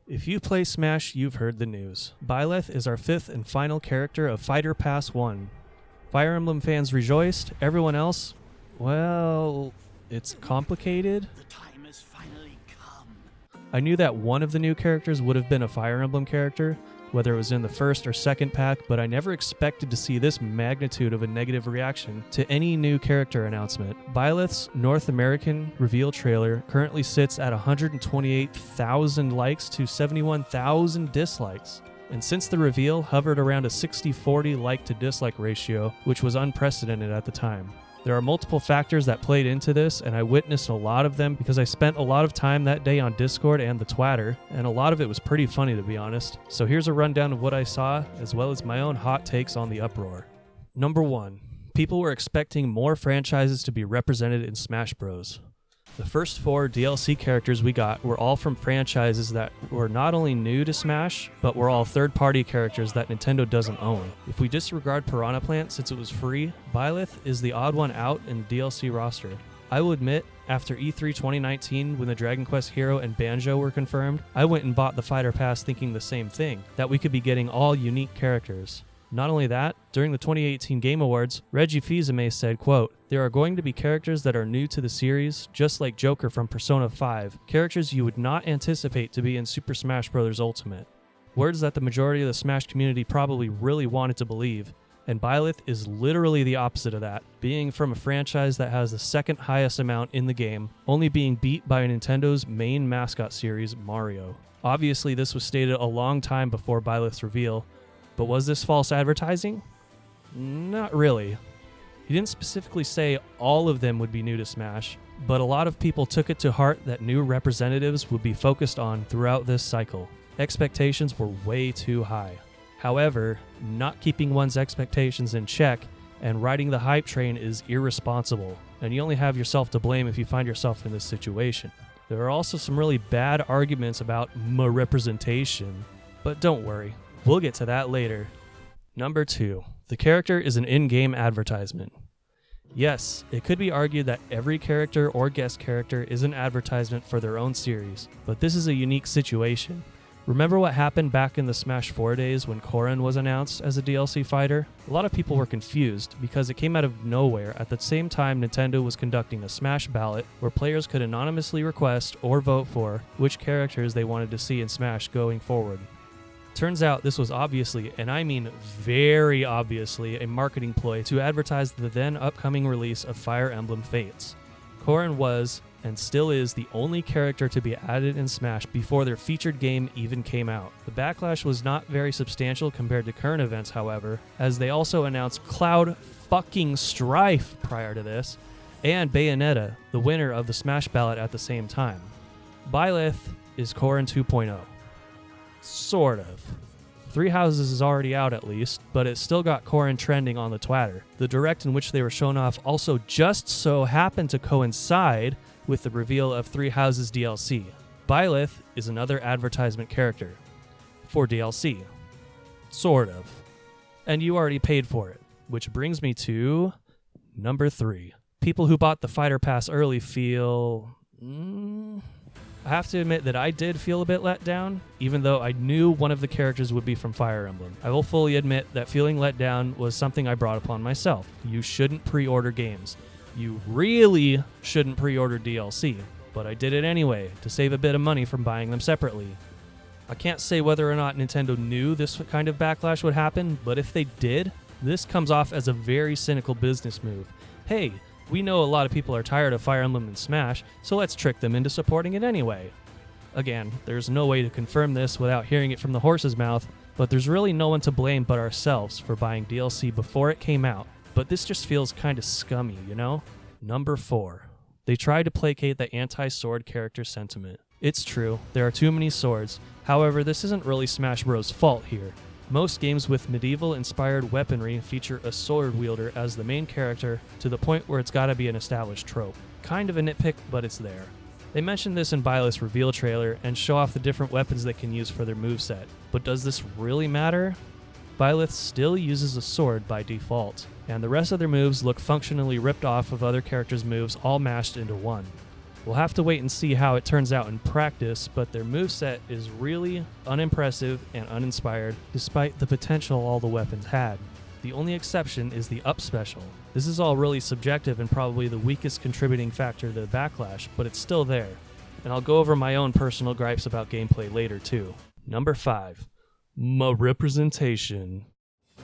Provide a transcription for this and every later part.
If you play Smash, you've heard the news. Byleth is our 5th and final character of Fighter Pass 1. Fire Emblem fans rejoiced. Everyone else, well, it's complicated. The time has finally come. I knew that one of the new characters would have been a Fire Emblem character, whether it was in the first or second pack, but I never expected to see this magnitude of a negative reaction to any new character announcement. Byleth's North American reveal trailer currently sits at 128,000 likes to 71,000 dislikes. And since the reveal hovered around a 60-40 like to dislike ratio, which was unprecedented at the time. There are multiple factors that played into this, and I witnessed a lot of them because I spent a lot of time that day on Discord and the Twatter, and a lot of it was pretty funny to be honest. So here's a rundown of what I saw, as well as my own hot takes on the uproar. Number 1. People were expecting more franchises to be represented in Smash Bros. The first 4 DLC characters we got were all from franchises that were not only new to Smash, but were all third-party characters that Nintendo doesn't own. If we disregard Piranha Plant since it was free, Byleth is the odd one out in the DLC roster. I will admit, after E3 2019, when the Dragon Quest Hero and Banjo were confirmed, I went and bought the Fighter Pass thinking the same thing, that we could be getting all unique characters. Not only that, during the 2018 Game Awards, Reggie Fils-Aimé said, quote, "There are going to be characters that are new to the series, just like Joker from Persona 5, characters you would not anticipate to be in Super Smash Bros. Ultimate." Words that the majority of the Smash community probably really wanted to believe, and Byleth is literally the opposite of that, being from a franchise that has the second highest amount in the game, only being beat by Nintendo's main mascot series, Mario. Obviously, this was stated a long time before Byleth's reveal, but was this false advertising? Not really. He didn't specifically say all of them would be new to Smash, but a lot of people took it to heart that new representatives would be focused on throughout this cycle. Expectations were way too high. However, not keeping one's expectations in check and riding the hype train is irresponsible, and you only have yourself to blame if you find yourself in this situation. There are also some really bad arguments about representation, but don't worry. We'll get to that later. Number 2. The character is an in-game advertisement. Yes, it could be argued that every character or guest character is an advertisement for their own series, but this is a unique situation. Remember what happened back in the Smash 4 days when Corrin was announced as a DLC fighter? A lot of people were confused because it came out of nowhere at the same time Nintendo was conducting a Smash ballot where players could anonymously request or vote for which characters they wanted to see in Smash going forward. Turns out this was obviously, and I mean very obviously, a marketing ploy to advertise the then upcoming release of Fire Emblem Fates. Corrin was, and still is, the only character to be added in Smash before their featured game even came out. The backlash was not very substantial compared to current events, however, as they also announced Cloud fucking Strife prior to this, and Bayonetta, the winner of the Smash ballot at the same time. Byleth is Corrin 2.0. Sort of. Three Houses is already out at least, but it still got Corrin trending on the Twatter. The direct in which they were shown off also just so happened to coincide with the reveal of Three Houses DLC. Byleth is another advertisement character. For DLC. Sort of. And you already paid for it. Which brings me to number 3. People who bought the Fighter Pass early feel... I have to admit that I did feel a bit let down, even though I knew one of the characters would be from Fire Emblem. I will fully admit that feeling let down was something I brought upon myself. You shouldn't pre-order games. You really shouldn't pre-order DLC, but I did it anyway to save a bit of money from buying them separately. I can't say whether or not Nintendo knew this kind of backlash would happen, but if they did, this comes off as a very cynical business move. Hey, we know a lot of people are tired of Fire Emblem and Smash, so let's trick them into supporting it anyway. Again, there's no way to confirm this without hearing it from the horse's mouth, but there's really no one to blame but ourselves for buying DLC before it came out. But this just feels kind of scummy, you know? Number 4. They tried to placate the anti-sword character sentiment. It's true, there are too many swords. However, this isn't really Smash Bros' fault here. Most games with medieval-inspired weaponry feature a sword wielder as the main character to the point where it's gotta be an established trope. Kind of a nitpick, but it's there. They mentioned this in Byleth's reveal trailer and show off the different weapons they can use for their moveset. But does this really matter? Byleth still uses a sword by default, and the rest of their moves look functionally ripped off of other characters' moves all mashed into one. We'll have to wait and see how it turns out in practice, but their moveset is really unimpressive and uninspired, despite the potential all the weapons had. The only exception is the up special. This is all really subjective and probably the weakest contributing factor to the backlash, but it's still there. And I'll go over my own personal gripes about gameplay later too. Number 5. Representation.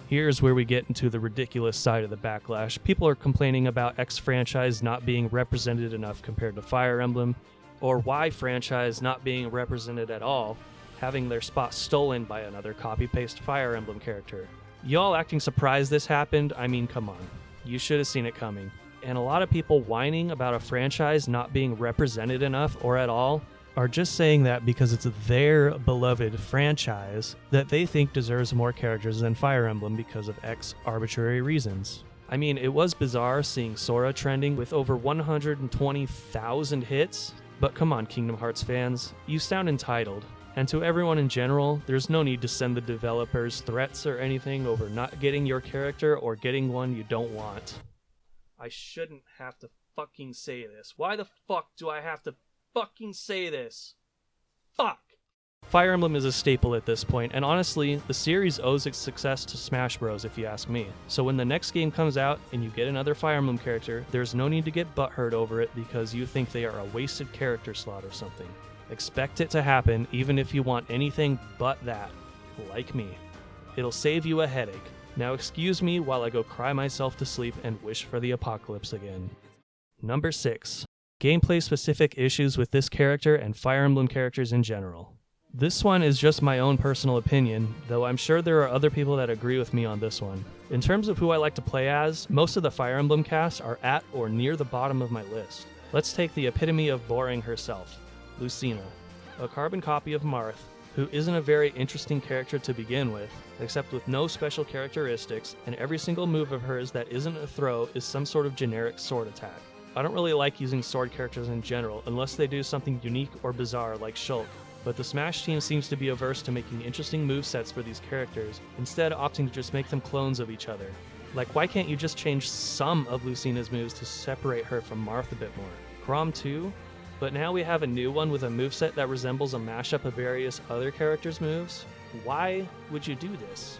Here's where we get into the ridiculous side of the backlash. People are complaining about X franchise not being represented enough compared to Fire Emblem, or Y franchise not being represented at all, having their spot stolen by another copy-paste Fire Emblem character. Y'all acting surprised this happened? I mean, come on. You should have seen it coming. And a lot of people whining about a franchise not being represented enough or at all are just saying that because it's their beloved franchise that they think deserves more characters than Fire Emblem because of X arbitrary reasons. I mean, it was bizarre seeing Sora trending with over 120,000 hits, but come on, Kingdom Hearts fans, you sound entitled. And to everyone in general, there's no need to send the developers threats or anything over not getting your character or getting one you don't want. I shouldn't have to fucking say this. Why the fuck do I have to fucking say this? Fuck! Fire Emblem is a staple at this point, and honestly, the series owes its success to Smash Bros. If you ask me. So when the next game comes out and you get another Fire Emblem character, there's no need to get butthurt over it because you think they are a wasted character slot or something. Expect it to happen even if you want anything but that, like me. It'll save you a headache. Now excuse me while I go cry myself to sleep and wish for the apocalypse again. Number 6. Gameplay-specific issues with this character and Fire Emblem characters in general. This one is just my own personal opinion, though I'm sure there are other people that agree with me on this one. In terms of who I like to play as, most of the Fire Emblem cast are at or near the bottom of my list. Let's take the epitome of boring herself, Lucina, a carbon copy of Marth, who isn't a very interesting character to begin with, except with no special characteristics, and every single move of hers that isn't a throw is some sort of generic sword attack. I don't really like using sword characters in general, unless they do something unique or bizarre like Shulk, but the Smash team seems to be averse to making interesting movesets for these characters, instead opting to just make them clones of each other. Like, why can't you just change some of Lucina's moves to separate her from Marth a bit more? Chrom too? But now we have a new one with a moveset that resembles a mashup of various other characters' moves? Why would you do this?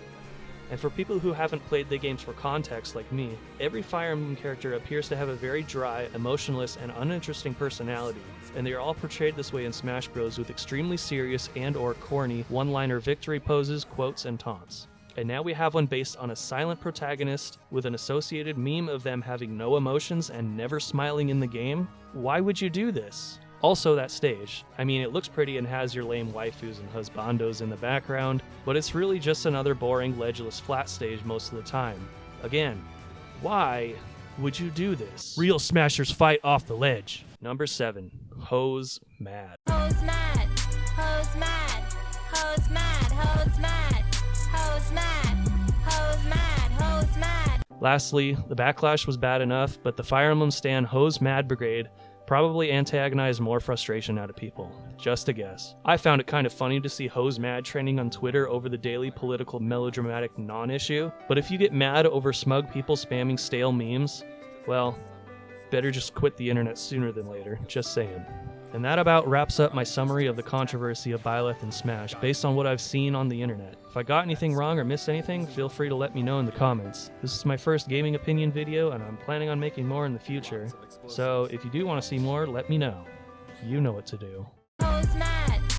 And for people who haven't played the games for context like me, every Fire Emblem character appears to have a very dry, emotionless, and uninteresting personality, and they are all portrayed this way in Smash Bros. With extremely serious and/or corny one-liner victory poses, quotes, and taunts. And now we have one based on a silent protagonist with an associated meme of them having no emotions and never smiling in the game? Why would you do this? Also, that stage. I mean, it looks pretty and has your lame waifus and husbandos in the background, but it's really just another boring, ledgeless flat stage most of the time. Again, why would you do this? Real smashers fight off the ledge. Number 7. Hose Mad. Hose mad, hose mad, hose mad, hose mad, hose mad, hose mad, hose mad. Lastly, the backlash was bad enough, but the Fire Emblem stan Hose Mad Brigade probably antagonized more frustration out of people. Just a guess. I found it kind of funny to see Hose Mad trending on Twitter over the daily political melodramatic non-issue, but if you get mad over smug people spamming stale memes, well, better just quit the internet sooner than later, just saying. And that about wraps up my summary of the controversy of Byleth and Smash based on what I've seen on the internet. If I got anything wrong or missed anything, feel free to let me know in the comments. This is my first gaming opinion video and I'm planning on making more in the future. So if you do want to see more, let me know. You know what to do. Hose mad.